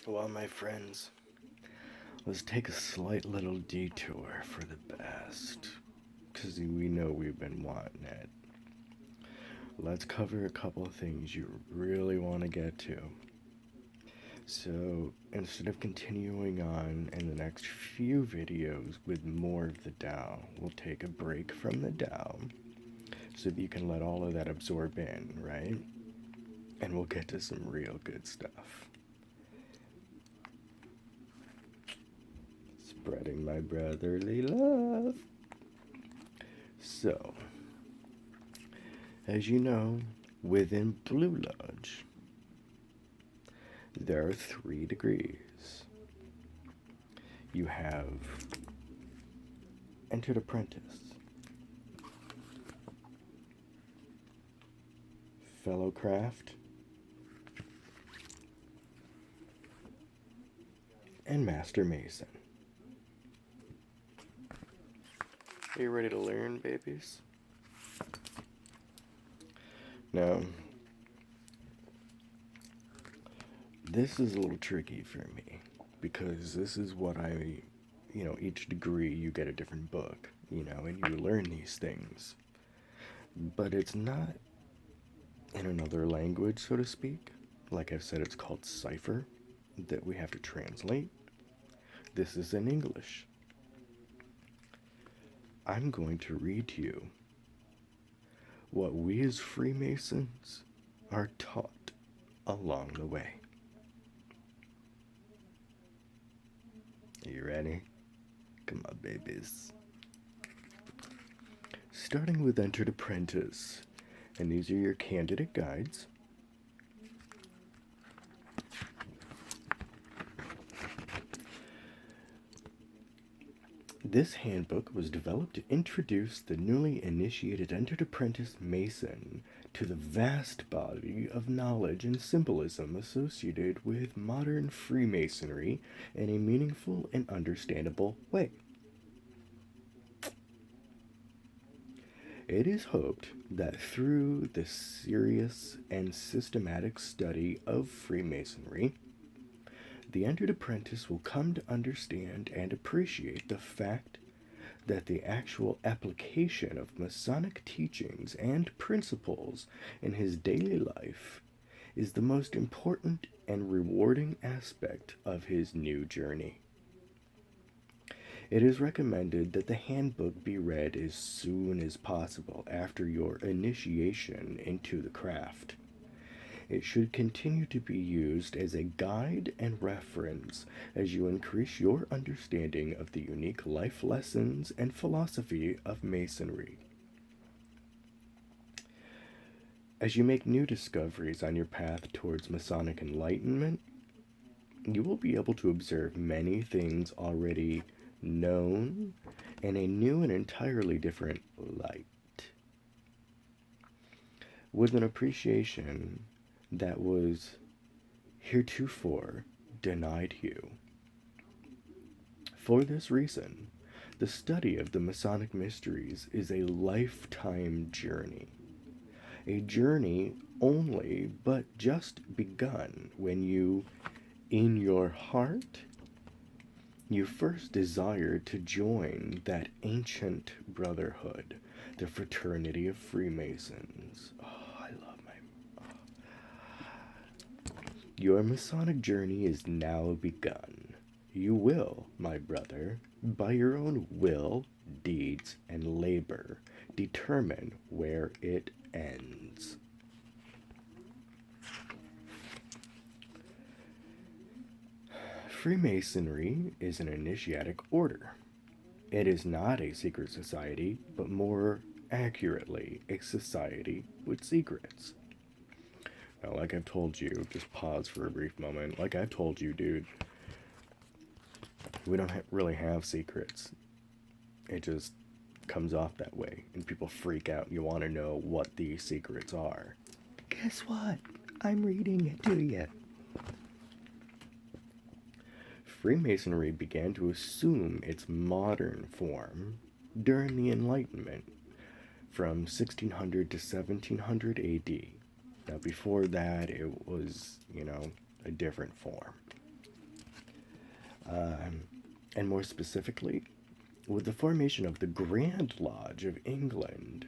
Well, my friends, let's take a slight little detour for the best, because we know we've been wanting it. Let's cover a couple of things you really want to get to. So, instead of continuing on in the next few videos with more of the Tao, we'll take a break from the Tao so that you can let all of that absorb in, right? And we'll get to some real good stuff. Spreading my brotherly love. So, as you know, within Blue Lodge, there are 3 degrees. You have entered Apprentice, Fellow Craft, and Master Mason. Are you ready to learn, babies? Now, this is a little tricky for me because this is what each degree you get a different book, and you learn these things. But it's not in another language, so to speak. Like I've said, it's called cipher that we have to translate. This is in English. I'm going to read to you what we as Freemasons are taught along the way. Are you ready? Come on, babies. Starting with Entered Apprentice, and these are your candidate guides. This handbook was developed to introduce the newly initiated Entered Apprentice Mason to the vast body of knowledge and symbolism associated with modern Freemasonry in a meaningful and understandable way. It is hoped that through the serious and systematic study of Freemasonry, the Entered Apprentice will come to understand and appreciate the fact that the actual application of Masonic teachings and principles in his daily life is the most important and rewarding aspect of his new journey. It is recommended that the handbook be read as soon as possible after your initiation into the craft. It should continue to be used as a guide and reference as you increase your understanding of the unique life lessons and philosophy of Masonry. As you make new discoveries on your path towards Masonic enlightenment, you will be able to observe many things already known in a new and entirely different light. With an appreciation that was heretofore denied you. For this reason, the study of the Masonic mysteries is a lifetime journey. A journey only but just begun when you, in your heart, you first desire to join that ancient brotherhood, the fraternity of Freemasons. Your Masonic journey is now begun. You will, my brother, by your own will, deeds, and labor, determine where it ends. Freemasonry is an initiatic order. It is not a secret society, but more accurately, a society with secrets. Now, like I've told you, just pause for a brief moment. Like I've told you, dude, we don't really have secrets. It just comes off that way, and people freak out. You want to know what these secrets are. Guess what? I'm reading it to you. Freemasonry began to assume its modern form during the Enlightenment from 1600 to 1700 AD. Now, before that, it was, a different form. And more specifically, with the formation of the Grand Lodge of England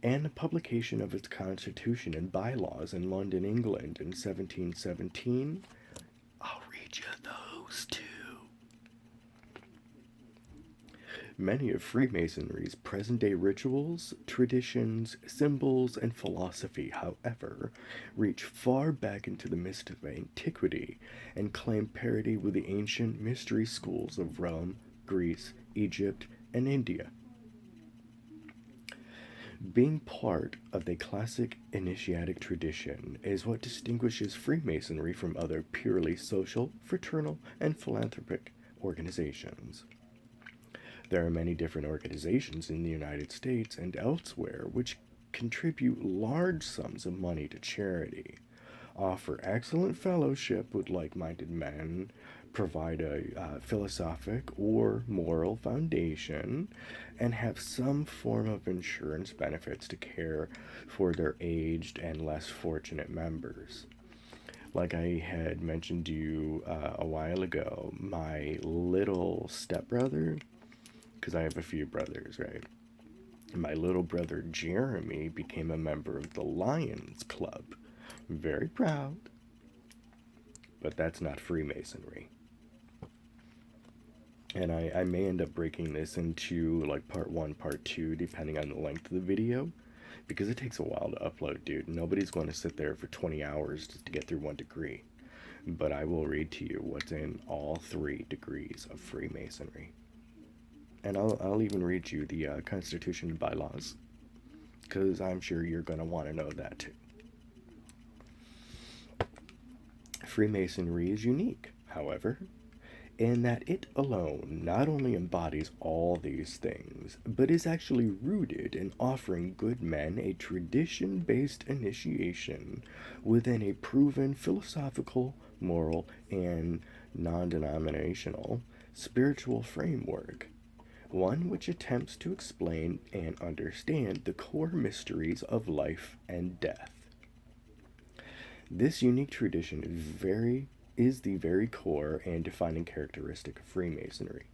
and the publication of its constitution and bylaws in London, England in 1717. I'll read you those too. Many of Freemasonry's present day rituals, traditions, symbols, and philosophy, however, reach far back into the mist of antiquity and claim parity with the ancient mystery schools of Rome, Greece, Egypt, and India. Being part of the classic initiatic tradition is what distinguishes Freemasonry from other purely social, fraternal, and philanthropic organizations. There are many different organizations in the United States and elsewhere which contribute large sums of money to charity, offer excellent fellowship with like minded men, provide a philosophic or moral foundation, and have some form of insurance benefits to care for their aged and less fortunate members. Like I had mentioned to you a while ago, my little stepbrother, because I have a few brothers, right? My little brother Jeremy became a member of the Lions Club. Very proud. But that's not Freemasonry. And I may end up breaking this into like part 1, part 2, depending on the length of the video. Because it takes a while to upload, dude. Nobody's going to sit there for 20 hours just to get through 1 degree. But I will read to you what's in all 3 degrees of Freemasonry. And I'll even read you the Constitution and bylaws. Because I'm sure you're going to want to know that too. Freemasonry is unique, however, in that it alone not only embodies all these things, but is actually rooted in offering good men a tradition-based initiation within a proven philosophical, moral, and non-denominational spiritual framework, one which attempts to explain and understand the core mysteries of life and death. This unique tradition is the very core and defining characteristic of Freemasonry,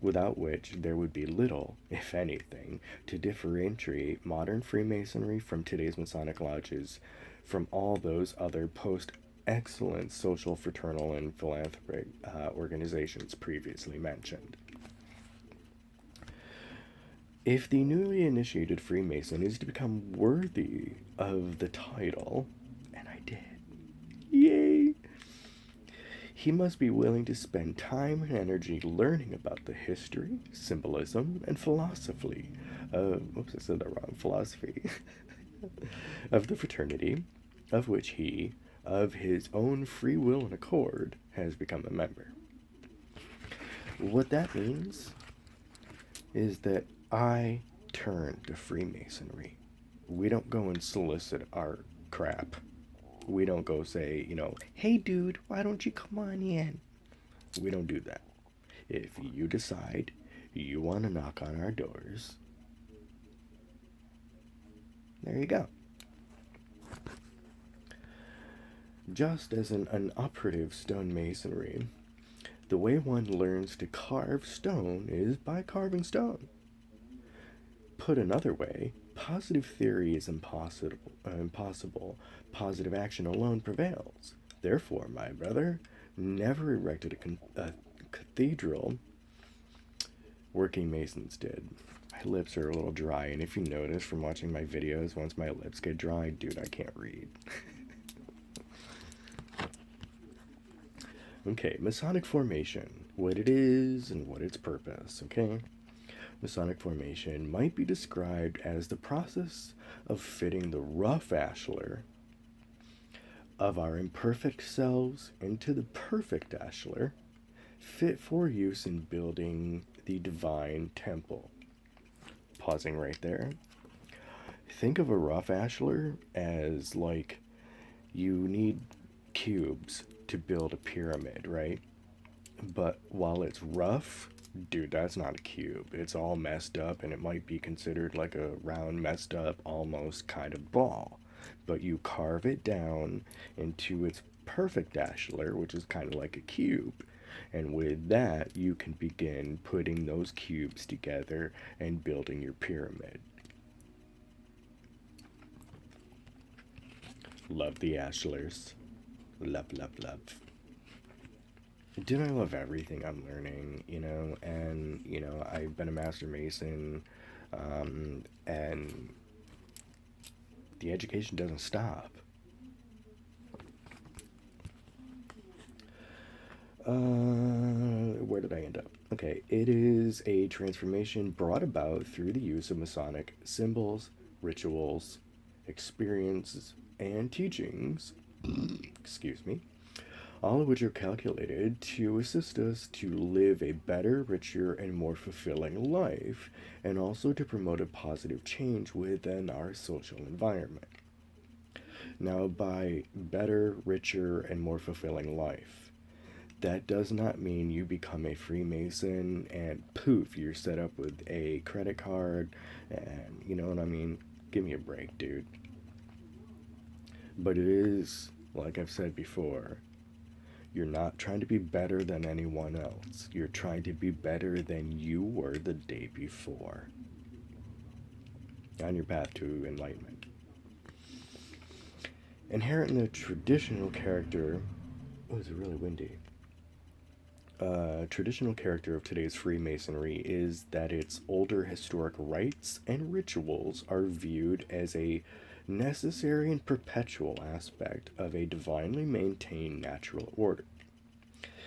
without which there would be little, if anything, to differentiate modern Freemasonry from today's Masonic lodges from all those other post-excellent social, fraternal, and philanthropic organizations previously mentioned. If the newly initiated Freemason is to become worthy of the title, and I did, yay! He must be willing to spend time and energy learning about the history, symbolism, and philosophy oops, I said that wrong, philosophy of the fraternity, of which he, of his own free will and accord, has become a member. What that means is that I turn to Freemasonry. We don't go and solicit our crap. We don't go say, hey dude, why don't you come on in? We don't do that. If you decide you want to knock on our doors, there you go. Just as in an operative stonemasonry, the way one learns to carve stone is by carving stone. Put another way, positive theory is impossible. Positive action alone prevails. Therefore, my brother never erected a cathedral. Working masons did. My lips are a little dry, and if you notice from watching my videos, once my lips get dry, dude, I can't read. Okay, Masonic formation. What it is and what its purpose, okay? Masonic formation might be described as the process of fitting the rough ashlar of our imperfect selves into the perfect ashlar, fit for use in building the divine temple. Pausing right there. Think of a rough ashlar as like you need cubes to build a pyramid, right? But while it's rough, dude, that's not a cube. It's all messed up, and it might be considered like a round, messed up, almost kind of ball. But you carve it down into its perfect ashlar, which is kind of like a cube. And with that, you can begin putting those cubes together and building your pyramid. Love the Ashlers. Love, love, love. Dude, I love everything I'm learning, and, I've been a Master Mason, and the education doesn't stop. Where did I end up? Okay, it is a transformation brought about through the use of Masonic symbols, rituals, experiences, and teachings, excuse me, all of which are calculated to assist us to live a better, richer, and more fulfilling life, and also to promote a positive change within our social environment. Now, by better, richer, and more fulfilling life, that does not mean you become a Freemason and poof, you're set up with a credit card, and you know what I mean? Give me a break, dude. But it is, like I've said before, you're not trying to be better than anyone else. You're trying to be better than you were the day before. On your path to enlightenment. Inherent in the traditional character... Oh, it's really windy. Traditional character of today's Freemasonry is that its older historic rites and rituals are viewed as a necessary and perpetual aspect of a divinely maintained natural order.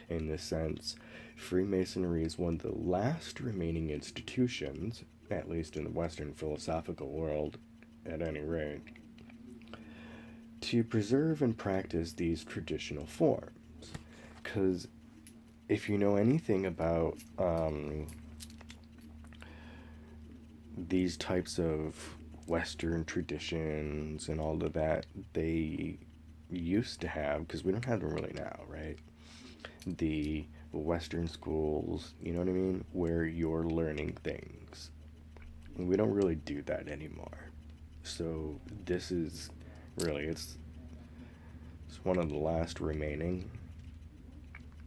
In this sense, Freemasonry is one of the last remaining institutions, at least in the Western philosophical world, at any rate, to preserve and practice these traditional forms. Because if you know anything about these types of Western traditions and all of that, they used to have, because we don't have them really now, right? The Western schools, you know what I mean? Where you're learning things. We don't really do that anymore. So this is really, it's one of the last remaining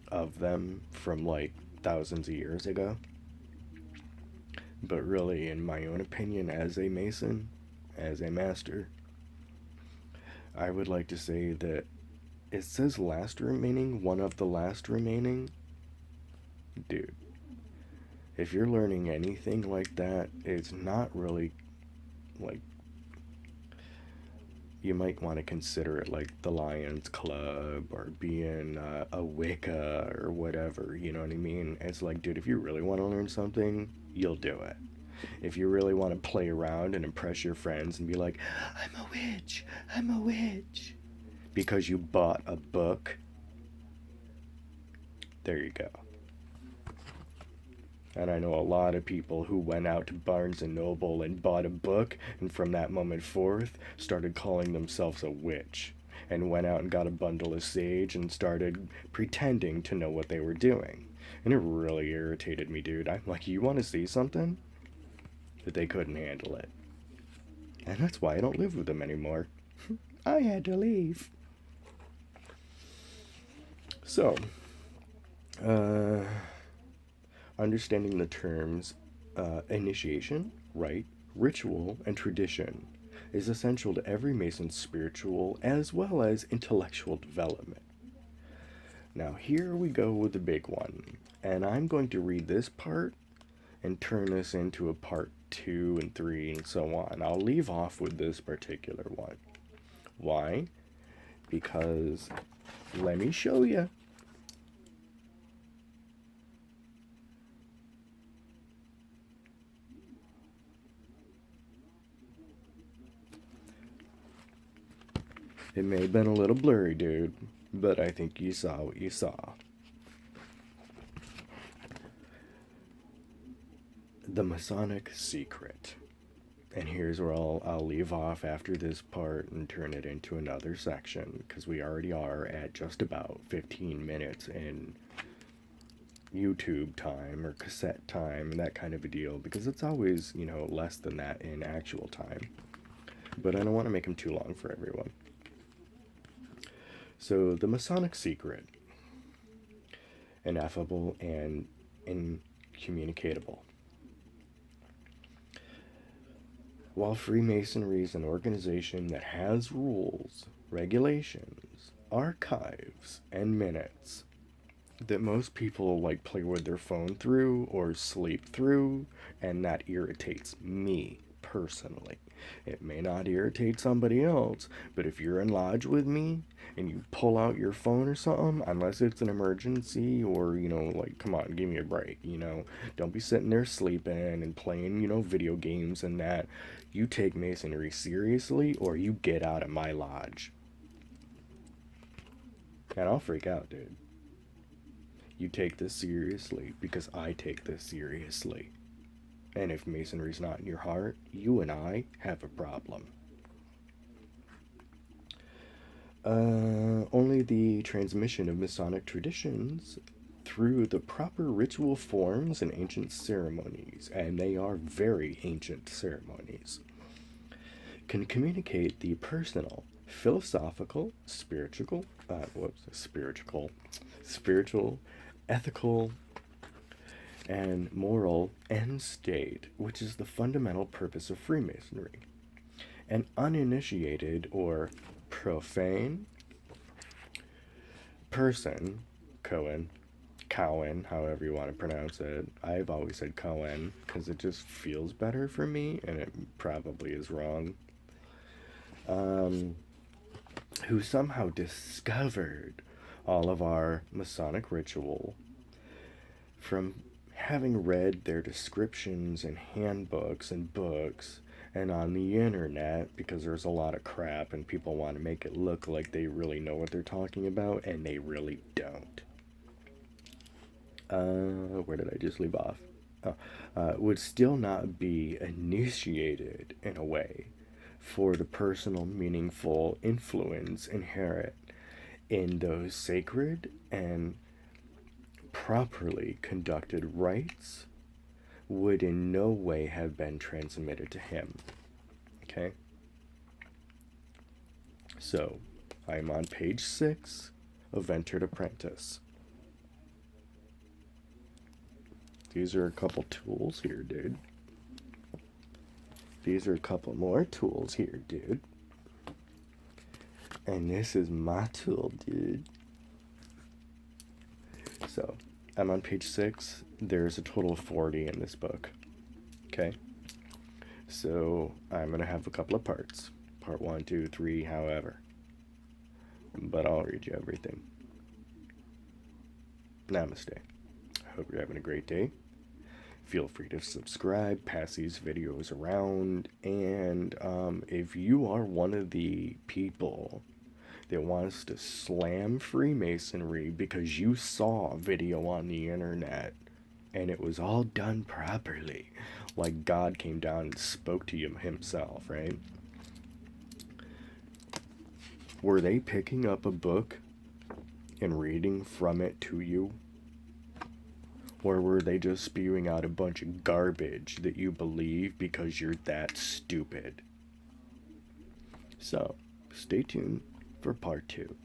of them from like thousands of years ago. But really, in my own opinion, as a Mason, as a master, I would like to say that it says last remaining, one of the last remaining. Dude, if you're learning anything like that, it's not really like, you might want to consider it like the Lions Club or being a Wicca or whatever, you know what I mean? It's like, dude, if you really want to learn something, you'll do it. If you really want to play around and impress your friends and be like, I'm a witch, I'm a witch, because you bought a book, there you go. And I know a lot of people who went out to Barnes and Noble and bought a book, and from that moment forth started calling themselves a witch, and went out and got a bundle of sage and started pretending to know what they were doing. And it really irritated me, dude. I'm like, you want to see something? But they couldn't handle it. And that's why I don't live with them anymore. I had to leave. So, understanding the terms initiation, rite, ritual, and tradition is essential to every Mason's spiritual as well as intellectual development. Now here we go with the big one, and I'm going to read this part and turn this into a part 2 and 3 and so on. I'll leave off with this particular one. Why? Because let me show you. It may have been a little blurry, dude, but I think you saw what you saw. The Masonic Secret. And here's where I'll leave off after this part and turn it into another section, because we already are at just about 15 minutes in YouTube time or cassette time and that kind of a deal, because it's always, less than that in actual time. But I don't want to make them too long for everyone. So, the Masonic Secret. ineffable, and incommunicable. While Freemasonry is an organization that has rules, regulations, archives, and minutes that most people like play with their phone through or sleep through, and that irritates me personally. It may not irritate somebody else, but if you're in lodge with me and you pull out your phone or something, unless it's an emergency or, like, come on, give me a break, don't be sitting there sleeping and playing, video games and that. You take Masonry seriously or you get out of my lodge. And I'll freak out, dude. You take this seriously because I take this seriously. And if Masonry's not in your heart, you and I have a problem. Only the transmission of Masonic traditions through the proper ritual forms and ancient ceremonies, and they are very ancient ceremonies, can communicate the personal, philosophical, spiritual, ethical, and moral end state, which is the fundamental purpose of Freemasonry. An uninitiated or profane person, Cohen, however you want to pronounce it. I've always said Cohen because it just feels better for me, and it probably is wrong. Who somehow discovered all of our Masonic ritual from having read their descriptions and handbooks and books and on the internet, because there's a lot of crap and people want to make it look like they really know what they're talking about, and they really don't. Where did I just leave off? Would still not be initiated in a way for the personal, meaningful influence inherent in those sacred and properly conducted rites would in no way have been transmitted to him. Okay? So, I'm on page 6 of Entered Apprentice. These are a couple tools here, dude. These are a couple more tools here, dude. And this is my tool, dude. So, I'm on page 6. There's a total of 40 in this book. Okay? So, I'm going to have a couple of parts. Part 1, 2, 3, however. But I'll read you everything. Namaste. I hope you're having a great day. Feel free to subscribe, pass these videos around, and if you are one of the people that wants to slam Freemasonry because you saw a video on the internet and it was all done properly, like God came down and spoke to you himself, right? Were they picking up a book and reading from it to you? Or were they just spewing out a bunch of garbage that you believe because you're that stupid? So, stay tuned for part 2.